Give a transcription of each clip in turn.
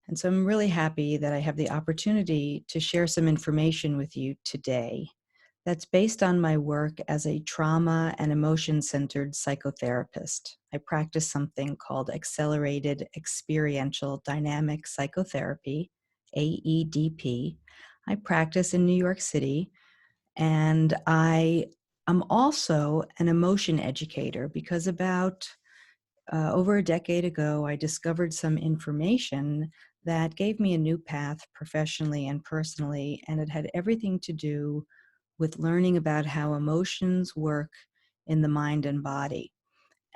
And so I'm really happy that I have the opportunity to share some information with you today that's based on my work as a trauma and emotion centered psychotherapist. I practice something called accelerated experiential dynamic psychotherapy, AEDP. I practice in New York City, and I am also an emotion educator because about over a decade ago, I discovered some information that gave me a new path professionally and personally, and it had everything to do with learning about how emotions work in the mind and body.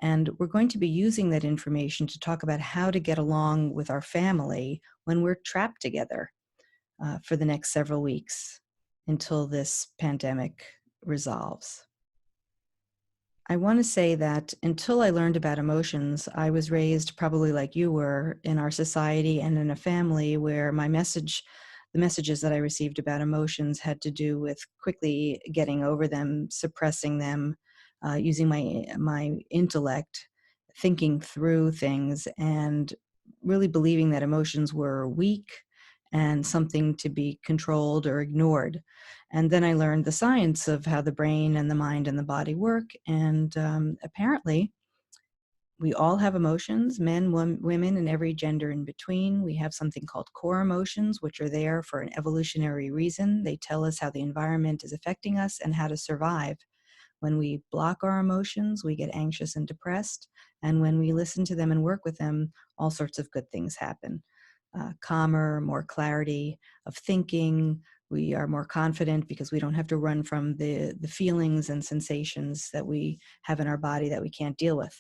And we're going to be using that information to talk about how to get along with our family when we're trapped together for the next several weeks until this pandemic resolves. I want to say that until I learned about emotions, I was raised probably like you were in our society and in a family where the messages that I received about emotions had to do with quickly getting over them, suppressing them, using my intellect, thinking through things, and really believing that emotions were weak and something to be controlled or ignored. And then I learned the science of how the brain and the mind and the body work. And apparently, we all have emotions, men, women, and every gender in between. We have something called core emotions, which are there for an evolutionary reason. They tell us how the environment is affecting us and how to survive. When we block our emotions, we get anxious and depressed. And when we listen to them and work with them, all sorts of good things happen. Calmer, more clarity of thinking. We are more confident because we don't have to run from the feelings and sensations that we have in our body that we can't deal with.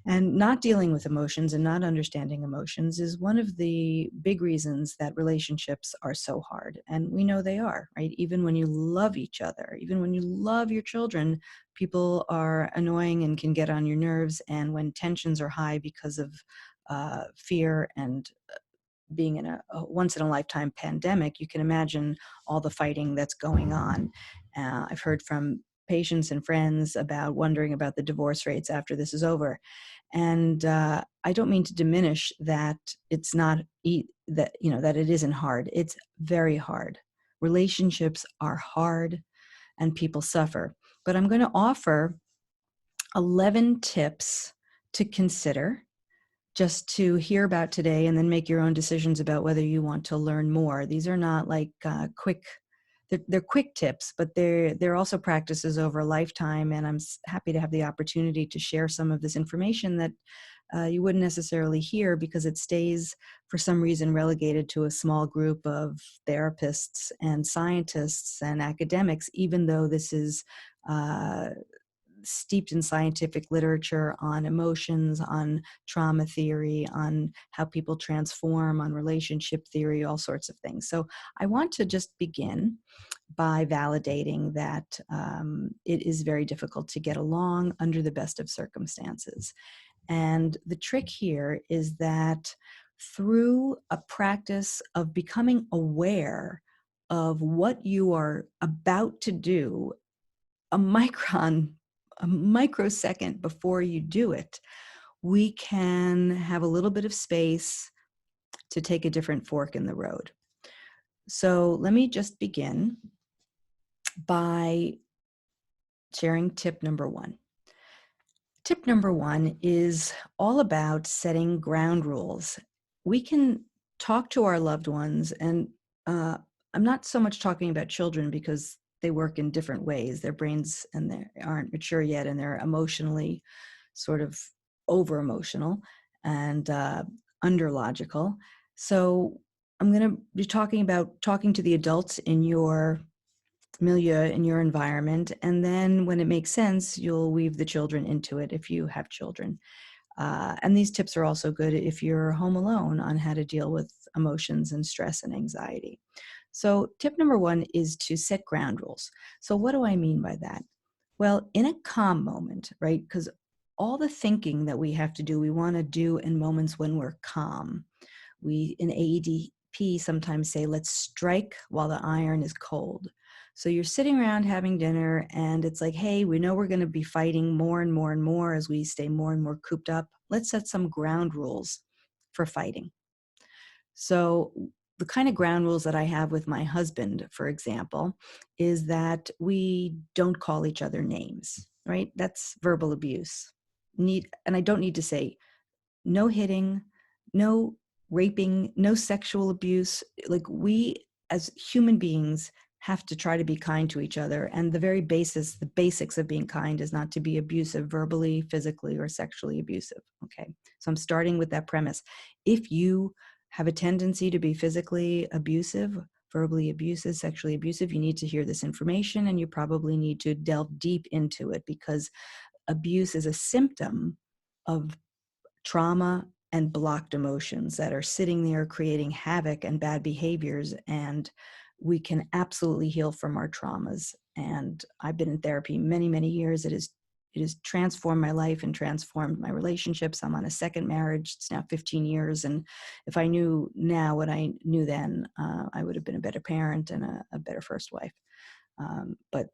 And not dealing with emotions and not understanding emotions is one of the big reasons that relationships are so hard. And we know they are, right? Even when you love each other, even when you love your children, people are annoying and can get on your nerves. And when tensions are high because of fear and being in a once in a lifetime pandemic, you can imagine all the fighting that's going on. I've heard from patients and friends about wondering about the divorce rates after this is over. And I don't mean to diminish that it's not that that it isn't hard. It's very hard. Relationships are hard and people suffer. But I'm going to offer 11 tips to consider just to hear about today and then make your own decisions about whether you want to learn more. These are not like they're quick tips, but they're also practices over a lifetime. And I'm happy to have the opportunity to share some of this information that you wouldn't necessarily hear because it stays for some reason relegated to a small group of therapists and scientists and academics, even though this is steeped in scientific literature on emotions, on trauma theory, on how people transform, on relationship theory, all sorts of things. So I want to just begin by validating that it is very difficult to get along under the best of circumstances. And the trick here is that through a practice of becoming aware of what you are about to do, a microsecond before you do it, we can have a little bit of space to take a different fork in the road. So let me just begin by sharing tip number one. Tip number one is all about setting ground rules. We can talk to our loved ones, and I'm not so much talking about children because they work in different ways. Their brains and they aren't mature yet, and they're emotionally sort of over emotional and under logical. So I'm going to be talking about talking to the adults in your milieu, in your environment, and then when it makes sense, you'll weave the children into it if you have children. And these tips are also good if you're home alone on how to deal with emotions and stress and anxiety. So tip number one is to set ground rules. So what do I mean by that? Well, in a calm moment, right? Because all the thinking that we have to do, we want to do in moments when we're calm. We in AEDP sometimes say, let's strike while the iron is cold. So you're sitting around having dinner and it's like, hey, we know we're going to be fighting more and more and more as we stay more and more cooped up. Let's set some ground rules for fighting. So the kind of ground rules that I have with my husband, for example, is that we don't call each other names, right? That's verbal abuse. And I don't need to say no hitting, no raping, no sexual abuse. Like, we as human beings have to try to be kind to each other. And the basics of being kind is not to be abusive verbally, physically, or sexually abusive. Okay. So I'm starting with that premise. If you have a tendency to be physically abusive, verbally abusive, sexually abusive, you need to hear this information, and you probably need to delve deep into it, because abuse is a symptom of trauma and blocked emotions that are sitting there creating havoc and bad behaviors. And we can absolutely heal from our traumas. And I've been in therapy many, many years. It has transformed my life and transformed my relationships. I'm on a second marriage. It's now 15 years. And if I knew now what I knew then, I would have been a better parent and a better first wife. But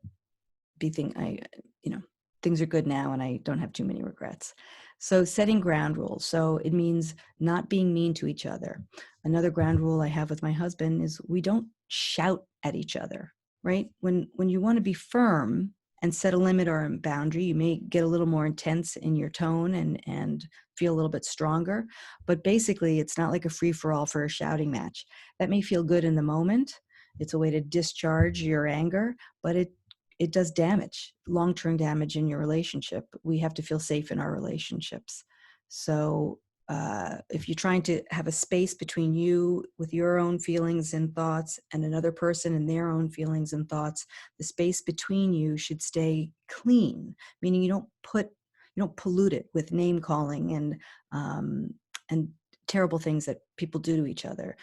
you know, things are good now and I don't have too many regrets. So setting ground rules. So it means not being mean to each other. Another ground rule I have with my husband is we don't shout at each other, right? When you want to be firm and set a limit or a boundary, you may get a little more intense in your tone and feel a little bit stronger. But basically, it's not like a free-for-all for a shouting match. That may feel good in the moment. It's a way to discharge your anger, but it does damage, long-term damage in your relationship. We have to feel safe in our relationships. So if you're trying to have a space between you with your own feelings and thoughts and another person and their own feelings and thoughts, the space between you should stay clean, meaning you don't pollute it with name calling and terrible things that people do to each other.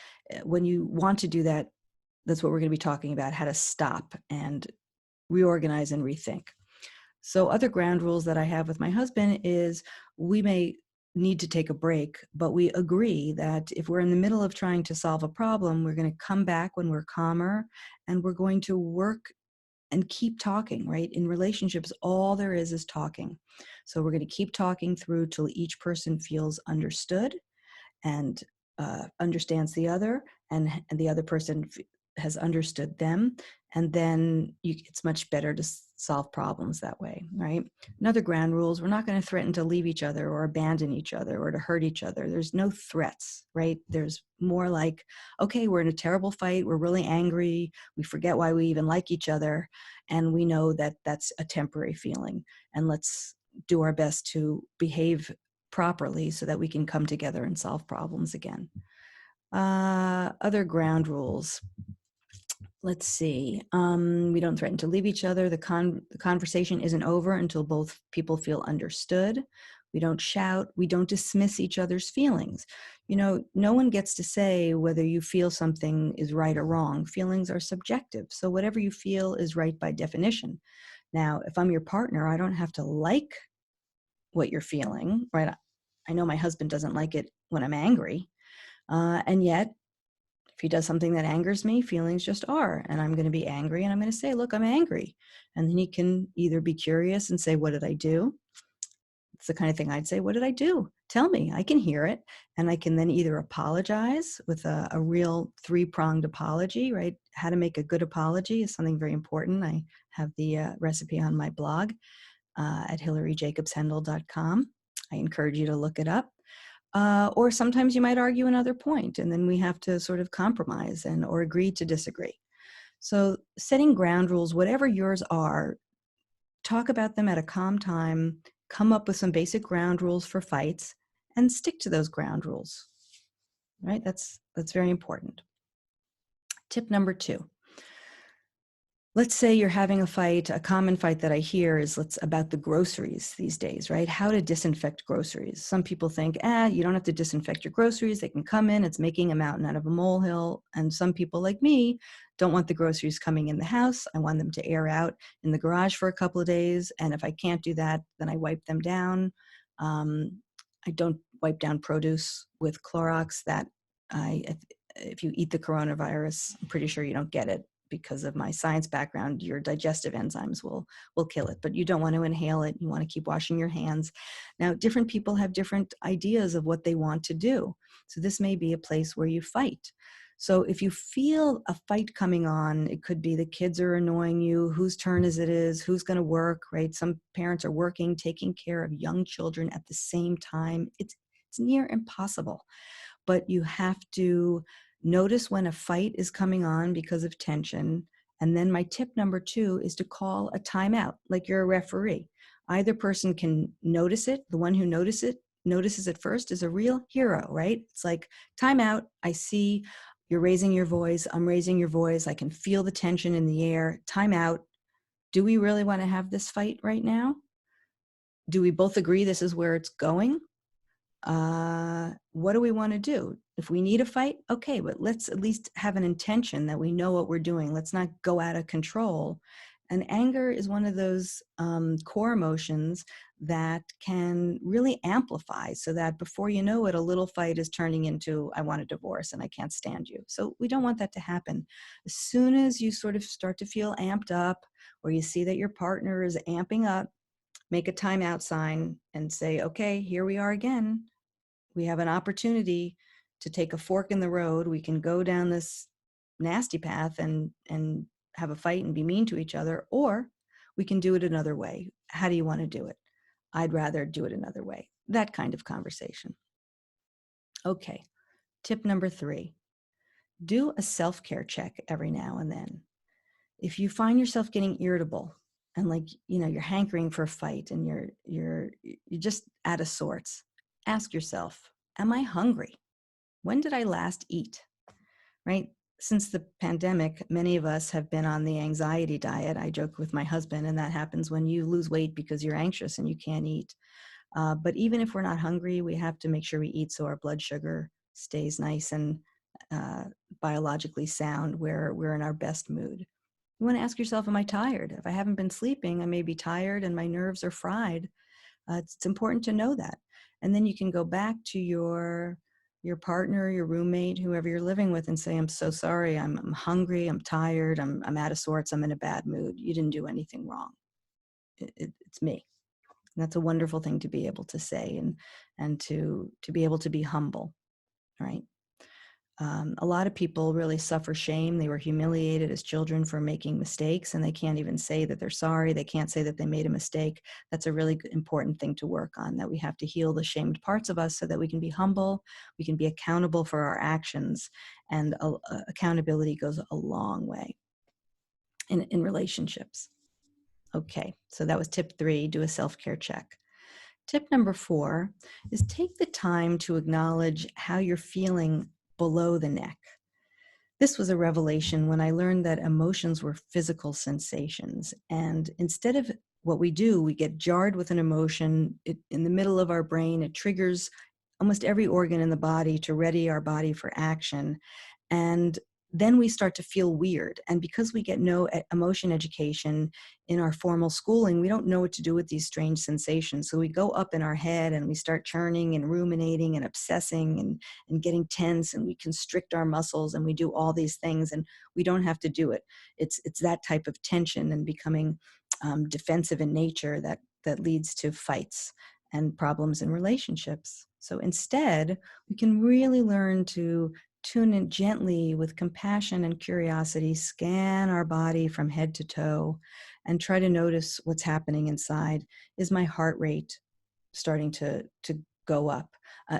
When you want to do that, that's what we're going to be talking about, how to stop and reorganize and rethink. So other ground rules that I have with my husband is we may need to take a break, but we agree that if we're in the middle of trying to solve a problem, we're going to come back when we're calmer, and we're going to work and keep talking, right? In relationships, all there is talking. So we're going to keep talking through till each person feels understood and understands the other, and the other person has understood them. And then it's much better to solve problems that way, right? Another ground rule is we're not going to threaten to leave each other or abandon each other or to hurt each other. There's no threats, right? There's more like, okay, we're in a terrible fight. We're really angry. We forget why we even like each other. And we know that that's a temporary feeling. And let's do our best to behave properly so that we can come together and solve problems again. Other ground rules. Let's see. We don't threaten to leave each other. The conversation isn't over until both people feel understood. We don't shout. We don't dismiss each other's feelings. You know, no one gets to say whether you feel something is right or wrong. Feelings are subjective. So whatever you feel is right by definition. Now, if I'm your partner, I don't have to like what you're feeling, right? I know my husband doesn't like it when I'm angry. And yet, if he does something that angers me, feelings just are. And I'm going to be angry and I'm going to say, look, I'm angry. And then he can either be curious and say, what did I do? It's the kind of thing I'd say, what did I do? Tell me, I can hear it. And I can then either apologize with a real three-pronged apology, right? How to make a good apology is something very important. I have the recipe on my blog at hillaryjacobshendel.com. I encourage you to look it up. Or sometimes you might argue another point, and then we have to sort of compromise or agree to disagree. So setting ground rules, whatever yours are, talk about them at a calm time, come up with some basic ground rules for fights, and stick to those ground rules, right? That's very important. Tip number 2. Let's say you're having a fight. A common fight that I hear is about the groceries these days, right? How to disinfect groceries. Some people think, you don't have to disinfect your groceries. They can come in. It's making a mountain out of a molehill. And some people like me don't want the groceries coming in the house. I want them to air out in the garage for a couple of days. And if I can't do that, then I wipe them down. I don't wipe down produce with Clorox. If you eat the coronavirus, I'm pretty sure you don't get it. Because of my science background, your digestive enzymes will kill it, but you don't want to inhale it. You want to keep washing your hands. Now, different people have different ideas of what they want to do. So this may be a place where you fight. So if you feel a fight coming on, it could be the kids are annoying you, whose turn is it is, who's going to work, right? Some parents are working, taking care of young children at the same time. It's near impossible, but you have to notice when a fight is coming on because of tension. And then my tip number 2 is to call a timeout, like you're a referee. Either person can notice it. The one who notices it first is a real hero, right? It's like, timeout. I see you're raising your voice. I'm raising your voice. I can feel the tension in the air. Timeout. Do we really want to have this fight right now? Do we both agree this is where it's going? What do we want to do? If we need a fight, okay, but let's at least have an intention that we know what we're doing. Let's not go out of control. And anger is one of those core emotions that can really amplify, so that before you know it, a little fight is turning into, I want a divorce and I can't stand you. So we don't want that to happen. As soon as you sort of start to feel amped up, or you see that your partner is amping up, make a timeout sign and say, okay, here we are again. We have an opportunity to take a fork in the road. We can go down this nasty path and have a fight and be mean to each other, or we can do it another way. How do you want to do it? I'd rather do it another way. That kind of conversation. Okay. Tip number 3, do a self-care check every now and then. If you find yourself getting irritable and, like, you're hankering for a fight and you're just out of sorts, ask yourself, am I hungry? When did I last eat? Right? Since the pandemic, many of us have been on the anxiety diet. I joke with my husband, and that happens when you lose weight because you're anxious and you can't eat. But even if we're not hungry, we have to make sure we eat so our blood sugar stays nice and uh, biologically sound, where we're in our best mood. You want to ask yourself, am I tired? If I haven't been sleeping, I may be tired and my nerves are fried. It's important to know that. And then you can go back to your partner, your roommate, whoever you're living with, and say, I'm so sorry, I'm hungry, I'm tired, I'm out of sorts, I'm in a bad mood. You didn't do anything wrong. It's me. And that's a wonderful thing to be able to say, and to be able to be humble, right? A lot of people really suffer shame. They were humiliated as children for making mistakes, and they can't even say that they're sorry. They can't say that they made a mistake. That's a really important thing to work on, that we have to heal the shamed parts of us so that we can be humble, we can be accountable for our actions, and accountability goes a long way in relationships. Okay, so that was tip 3, do a self-care check. Tip number 4 is take the time to acknowledge how you're feeling below the neck. This was a revelation when I learned that emotions were physical sensations. And instead of what we do, we get jarred with an emotion in the middle of our brain. It triggers almost every organ in the body to ready our body for action. And then we start to feel weird. And because we get no emotion education in our formal schooling, we don't know what to do with these strange sensations. So we go up in our head and we start churning and ruminating and obsessing and getting tense, and we constrict our muscles and we do all these things, and we don't have to do it. It's that type of tension and becoming defensive in nature that leads to fights and problems in relationships. So instead, we can really learn to tune in gently with compassion and curiosity, scan our body from head to toe, and try to notice what's happening inside. Is my heart rate starting to go up?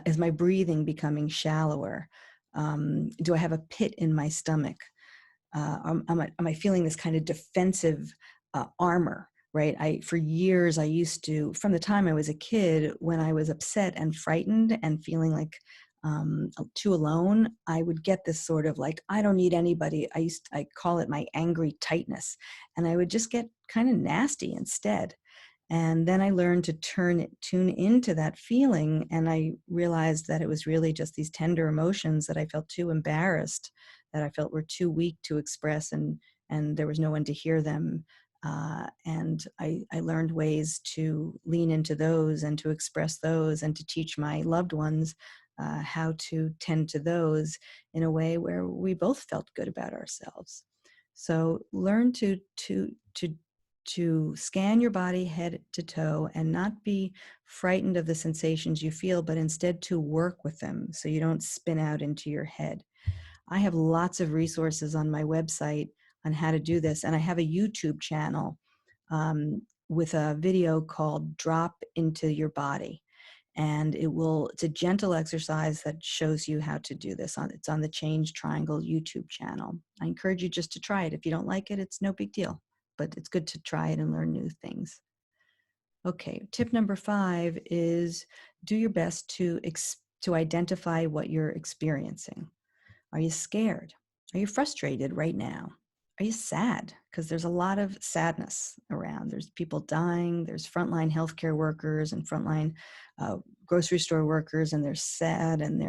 Is my breathing becoming shallower? Do I have a pit in my stomach? Am I feeling this kind of defensive armor? Right. For years, I used to, from the time I was a kid, when I was upset and frightened and feeling like too alone, I would get this sort of like, I don't need anybody. I call it my angry tightness. And I would just get kind of nasty instead. And then I learned to tune into that feeling. And I realized that it was really just these tender emotions that I felt too embarrassed, that I felt were too weak to express, and there was no one to hear them. And I learned ways to lean into those and to express those and to teach my loved ones how to tend to those in a way where we both felt good about ourselves. So learn to to scan your body head to toe and not be frightened of the sensations you feel, but instead to work with them so you don't spin out into your head. I have lots of resources on my website on how to do this, and I have a YouTube channel with a video called Drop into Your Body. And it's a gentle exercise that shows you how to do this. It's on the Change Triangle YouTube channel. I encourage you just to try it. If you don't like it, it's no big deal, but it's good to try it and learn new things. Okay, tip number 5 is do your best to identify what you're experiencing. Are you scared? Are you frustrated right now? Are you sad? Because there's a lot of sadness around. There's people dying. There's frontline healthcare workers and frontline grocery store workers, and they're sad, and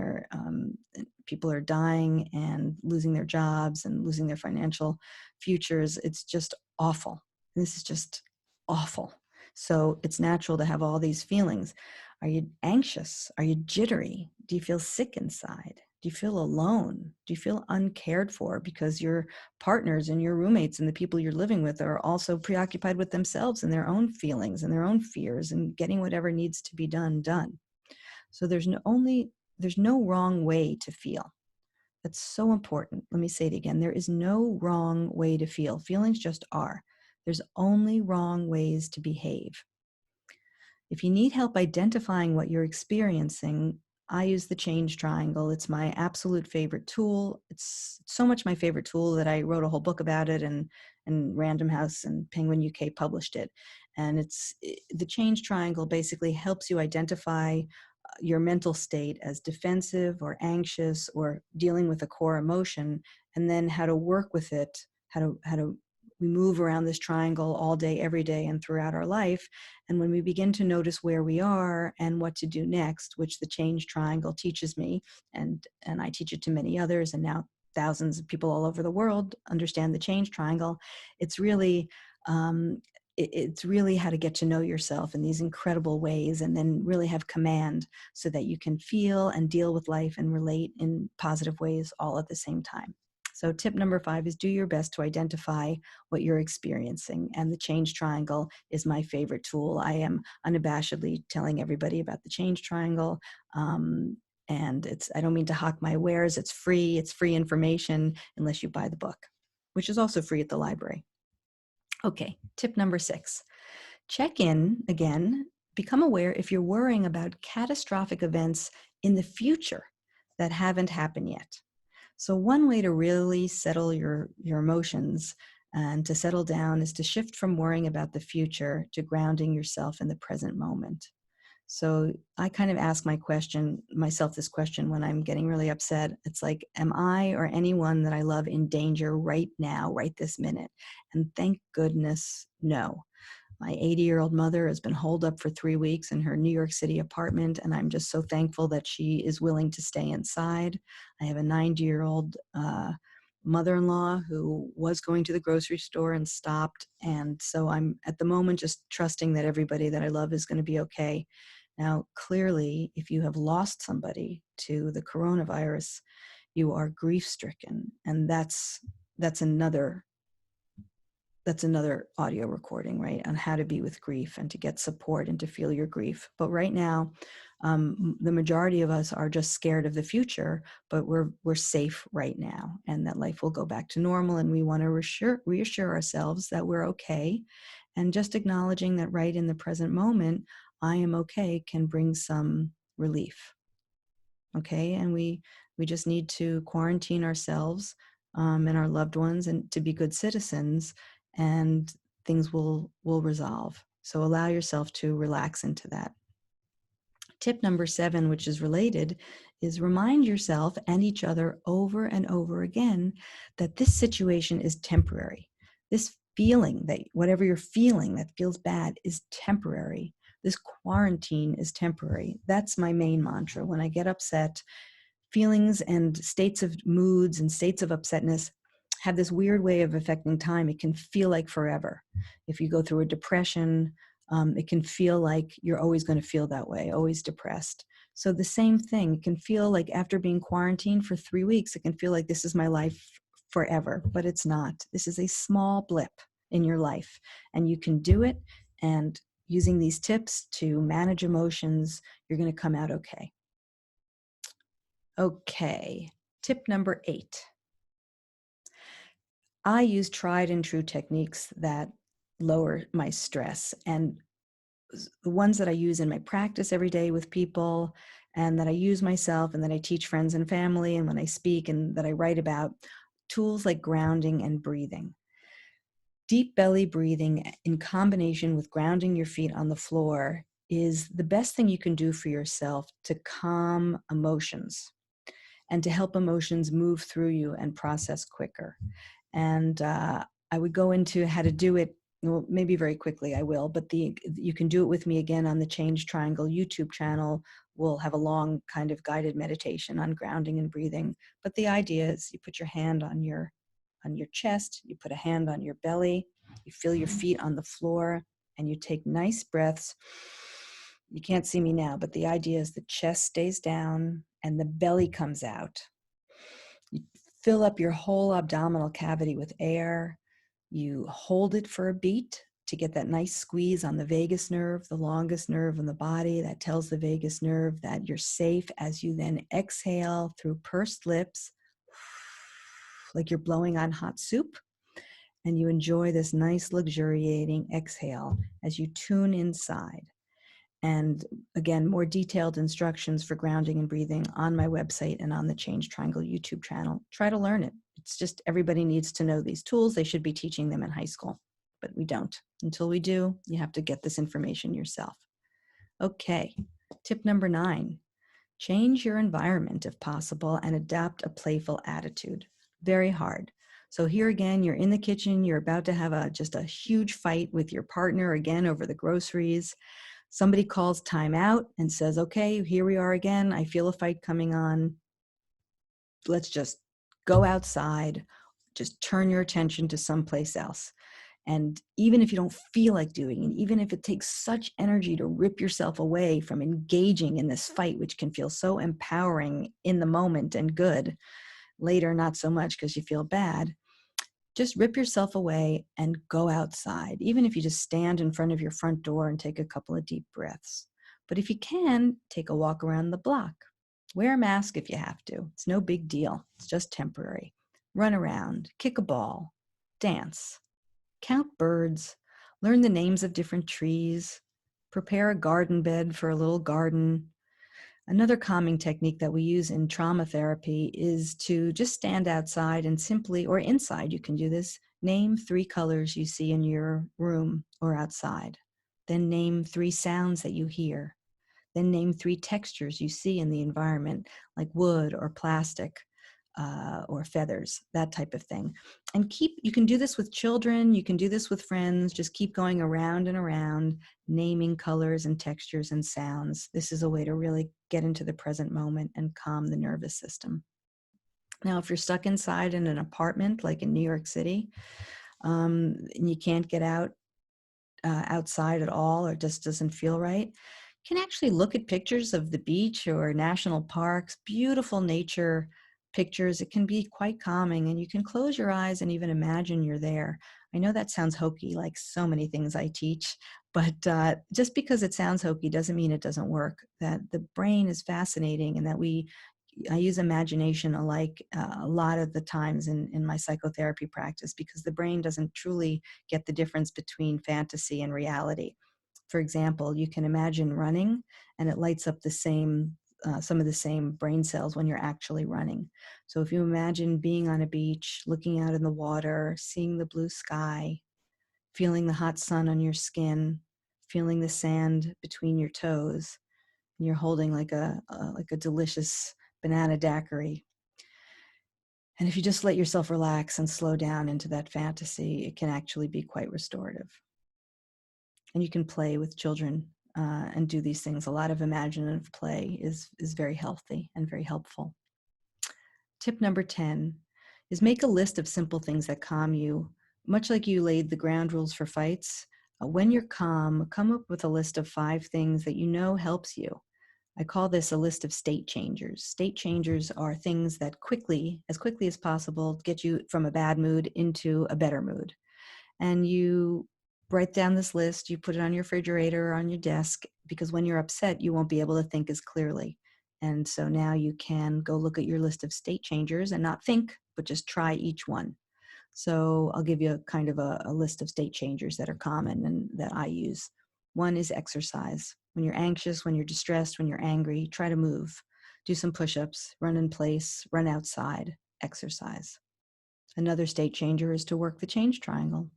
people are dying and losing their jobs and losing their financial futures. It's just awful. This is just awful. So it's natural to have all these feelings. Are you anxious? Are you jittery? Do you feel sick inside? Do you feel alone? Do you feel uncared for because your partners and your roommates and the people you're living with are also preoccupied with themselves and their own feelings and their own fears and getting whatever needs to be done? So there's no wrong way to feel. That's so important. Let me say it again. There is no wrong way to feel. Feelings just are. There's only wrong ways to behave. If you need help identifying what you're experiencing, I use the change triangle. It's my absolute favorite tool. It's so much my favorite tool that I wrote a whole book about it, and Random House and Penguin UK published it. And the change triangle basically helps you identify your mental state as defensive or anxious or dealing with a core emotion, and then how to work with it, how to we move around this triangle all day, every day, and throughout our life. And when we begin to notice where we are and what to do next, which the change triangle teaches me, and I teach it to many others, and now thousands of people all over the world understand the change triangle. It's really it's really how to get to know yourself in these incredible ways, and then really have command so that you can feel and deal with life and relate in positive ways all at the same time. So tip number 5 is do your best to identify what you're experiencing. And the change triangle is my favorite tool. I am unabashedly telling everybody about the change triangle. And I don't mean to hawk my wares. It's free information unless you buy the book, which is also free at the library. Okay, tip number 6, check in again, become aware if you're worrying about catastrophic events in the future that haven't happened yet. So one way to really settle your emotions and to settle down is to shift from worrying about the future to grounding yourself in the present moment. So I kind of ask myself this question when I'm getting really upset. It's like, am I or anyone that I love in danger right now, right this minute? And thank goodness, no. My 80-year-old mother has been holed up for 3 weeks in her New York City apartment, and I'm just so thankful that she is willing to stay inside. I have a 90-year-old mother-in-law who was going to the grocery store and stopped, and so I'm at the moment just trusting that everybody that I love is going to be okay. Now, clearly, if you have lost somebody to the coronavirus, you are grief-stricken, and that's another audio recording, right, on how to be with grief and to get support and to feel your grief. But right now, the majority of us are just scared of the future, but we're safe right now, and that life will go back to normal. And we want to reassure ourselves that we're okay, and just acknowledging that right in the present moment, I am okay, can bring some relief. Okay, and we just need to quarantine ourselves and our loved ones, and to be good citizens, and things will resolve. So allow yourself to relax into that. Tip number 7, which is related, is remind yourself and each other over and over again that this situation is temporary. This feeling, that whatever you're feeling that feels bad, is temporary. This quarantine is temporary. That's my main mantra. When I get upset, feelings and states of moods and states of upsetness have this weird way of affecting time. It can feel like forever. If you go through a depression, it can feel like you're always going to feel that way, always depressed. So the same thing, it can feel like after being quarantined for 3 weeks, it can feel like this is my life forever, but it's not. This is a small blip. in your life. And you can do it. And using these tips to manage emotions, you're going to come out okay. Okay, tip number 8. I use tried and true techniques that lower my stress. And the ones that I use in my practice every day with people, and that I use myself, and that I teach friends and family, and when I speak, and that I write about, tools like grounding and breathing. Deep belly breathing in combination with grounding your feet on the floor is the best thing you can do for yourself to calm emotions and to help emotions move through you and process quicker. And I would go into how to do it. Well, maybe very quickly I will, but you can do it with me again on the Change Triangle YouTube channel. We'll have a long kind of guided meditation on grounding and breathing. But the idea is you put your hand on your chest, you put a hand on your belly, you feel your feet on the floor, and you take nice breaths. You can't see me now, but the idea is the chest stays down and the belly comes out. You fill up your whole abdominal cavity with air. You hold it for a beat to get that nice squeeze on the vagus nerve, the longest nerve in the body that tells the vagus nerve that you're safe, as you then exhale through pursed lips, like you're blowing on hot soup. And you enjoy this nice luxuriating exhale as you tune inside. And again, more detailed instructions for grounding and breathing on my website and on the Change Triangle YouTube channel. Try to learn it. It's just everybody needs to know these tools. They should be teaching them in high school, but we don't. Until we do, you have to get this information yourself. Okay, tip number 9. Change your environment if possible and adopt a playful attitude. Very hard. So here again, you're in the kitchen, you're about to have just a huge fight with your partner again over the groceries. Somebody calls time out and says, okay, here we are again. I feel a fight coming on. Let's just go outside. Just turn your attention to someplace else. And even if you don't feel like doing it, even if it takes such energy to rip yourself away from engaging in this fight, which can feel so empowering in the moment and good, later not so much because you feel bad, just rip yourself away and go outside, even if you just stand in front of your front door and take a couple of deep breaths. But if you can, take a walk around the block. Wear a mask if you have to. It's no big deal. It's just temporary. Run around, kick a ball, dance, count birds, learn the names of different trees, prepare a garden bed for a little garden. Another calming technique that we use in trauma therapy is to just stand outside and simply, or inside, you can do this, name 3 colors you see in your room or outside. Then name 3 sounds that you hear. Then name 3 textures you see in the environment, like wood or plastic or feathers, that type of thing. And you can do this with children, you can do this with friends, just keep going around and around, naming colors and textures and sounds. This is a way to really get into the present moment and calm the nervous system. Now, if you're stuck inside in an apartment, like in New York City, and you can't get outside at all, or just doesn't feel right, you can actually look at pictures of the beach or national parks, beautiful nature pictures. It can be quite calming, and you can close your eyes and even imagine you're there. I know that sounds hokey, like so many things I teach, but just because it sounds hokey doesn't mean it doesn't work. That the brain is fascinating, and that I use imagination a lot of the times in my psychotherapy practice, because the brain doesn't truly get the difference between fantasy and reality. For example, you can imagine running, and it lights up some of the same brain cells when you're actually running. So if you imagine being on a beach, looking out in the water, seeing the blue sky, feeling the hot sun on your skin, feeling the sand between your toes, and you're holding like a delicious banana daiquiri. And if you just let yourself relax and slow down into that fantasy, it can actually be quite restorative. And you can play with children and do these things. A lot of imaginative play is very healthy and very helpful. Tip number 10 is make a list of simple things that calm you. Much like you laid the ground rules for fights, when you're calm, come up with a list of 5 things that you know helps you. I call this a list of state changers. State changers are things that as quickly as possible, get you from a bad mood into a better mood. And you write down this list, you put it on your refrigerator or on your desk, because when you're upset, you won't be able to think as clearly. And so now you can go look at your list of state changers and not think, but just try each one. So I'll give you a kind of a list of state changers that are common and that I use. One is exercise. When you're anxious, when you're distressed, when you're angry, try to move. Do some push-ups, run in place, run outside, exercise. Another state changer is to work the change triangle.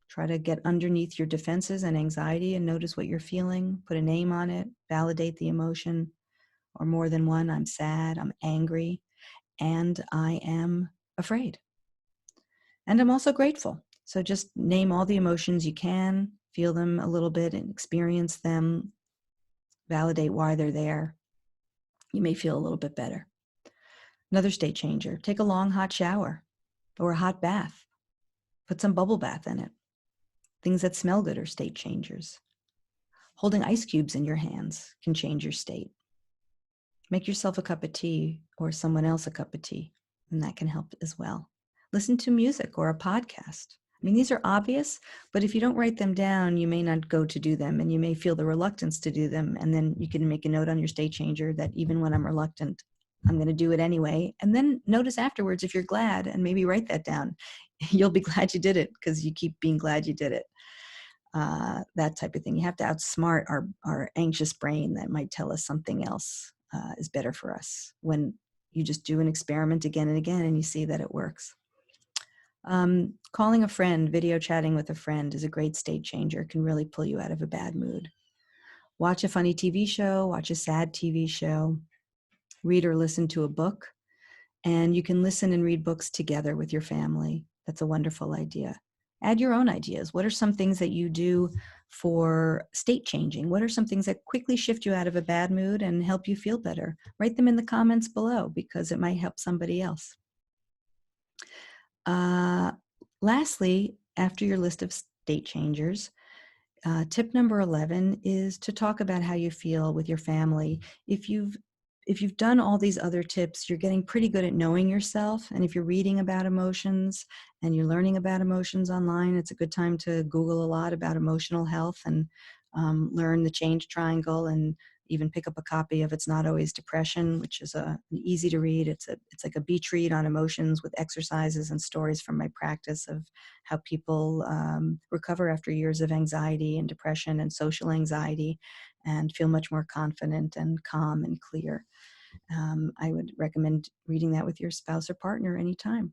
Try to get underneath your defenses and anxiety and notice what you're feeling. Put a name on it, validate the emotion, or more than one. I'm sad, I'm angry, and I am afraid. And I'm also grateful. So just name all the emotions you can, feel them a little bit and experience them, validate why they're there. You may feel a little bit better. Another state changer, take a long hot shower or a hot bath. Put some bubble bath in it. Things that smell good are state changers. Holding ice cubes in your hands can change your state. Make yourself a cup of tea or someone else a cup of tea, and that can help as well. Listen to music or a podcast. I mean, these are obvious, but if you don't write them down, you may not go to do them, and you may feel the reluctance to do them. And then you can make a note on your state changer that even when I'm reluctant, I'm going to do it anyway. And then notice afterwards if you're glad, and maybe write that down. You'll be glad you did it because you keep being glad you did it. That type of thing. You have to outsmart our anxious brain that might tell us something else is better for us when you just do an experiment again and again and you see that it works. Calling a friend, video chatting with a friend is a great state changer. It can really pull you out of a bad mood. Watch a funny TV show, watch a sad TV show, read or listen to a book, and you can listen and read books together with your family. That's a wonderful idea. Add your own ideas. What are some things that you do for state changing? What are some things that quickly shift you out of a bad mood and help you feel better? Write them in the comments below because it might help somebody else. Lastly, after your list of state changers, tip number 11 is to talk about how you feel with your family. If you've done all these other tips, you're getting pretty good at knowing yourself. And if you're reading about emotions and you're learning about emotions online, it's a good time to Google a lot about emotional health and learn the change triangle, and even pick up a copy of It's Not Always Depression, which is easy to read. It's like a beach read on emotions with exercises and stories from my practice of how people recover after years of anxiety and depression and social anxiety and feel much more confident and calm and clear. I would recommend reading that with your spouse or partner anytime.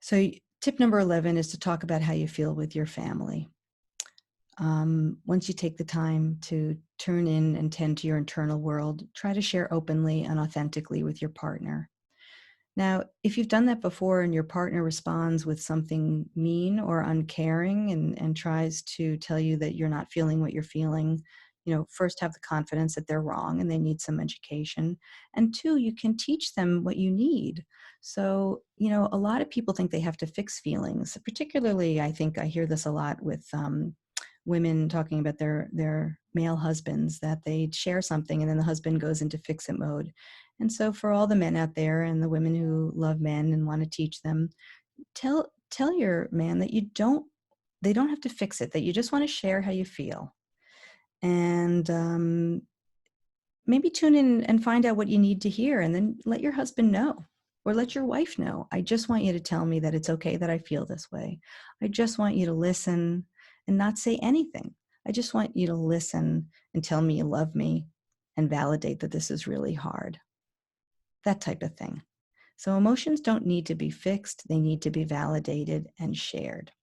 So tip number 11 is to talk about how you feel with your family. Once you take the time to tune in and tend to your internal world, try to share openly and authentically with your partner. Now, if you've done that before and your partner responds with something mean or uncaring and tries to tell you that you're not feeling what you're feeling, first have the confidence that they're wrong and they need some education. And two, you can teach them what you need. So, a lot of people think they have to fix feelings. Particularly, I think I hear this a lot with women talking about their male husbands, that they share something and then the husband goes into fix-it mode. And so for all the men out there and the women who love men and want to teach them, tell your man that they don't have to fix it, that you just want to share how you feel. And maybe tune in and find out what you need to hear, and then let your husband know or let your wife know. I just want you to tell me that it's okay that I feel this way. I just want you to listen and not say anything. I just want you to listen and tell me you love me and validate that this is really hard. That type of thing. So emotions don't need to be fixed. They need to be validated and shared.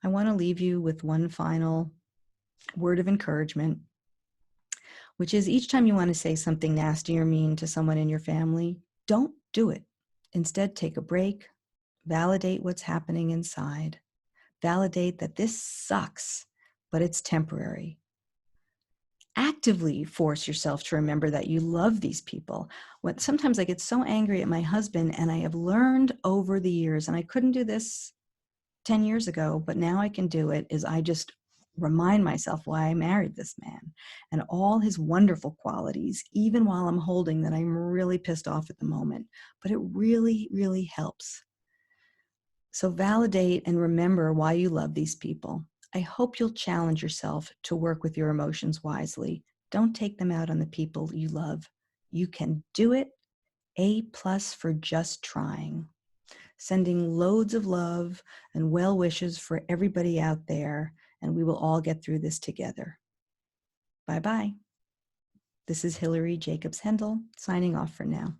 I want to leave you with one final word of encouragement, which is each time you want to say something nasty or mean to someone in your family, don't do it. Instead, take a break, validate what's happening inside, validate that this sucks, but it's temporary. Actively force yourself to remember that you love these people. Sometimes I get so angry at my husband, and I have learned over the years, and I couldn't do this 10 years ago, but now I can do it, is I just remind myself why I married this man and all his wonderful qualities, even while I'm holding that I'm really pissed off at the moment. But it really, really helps. So validate and remember why you love these people. I hope you'll challenge yourself to work with your emotions wisely. Don't take them out on the people you love. You can do it. A+ for just trying. Sending loads of love and well wishes for everybody out there, and we will all get through this together. Bye-bye. This is Hillary Jacobs Hendel signing off for now.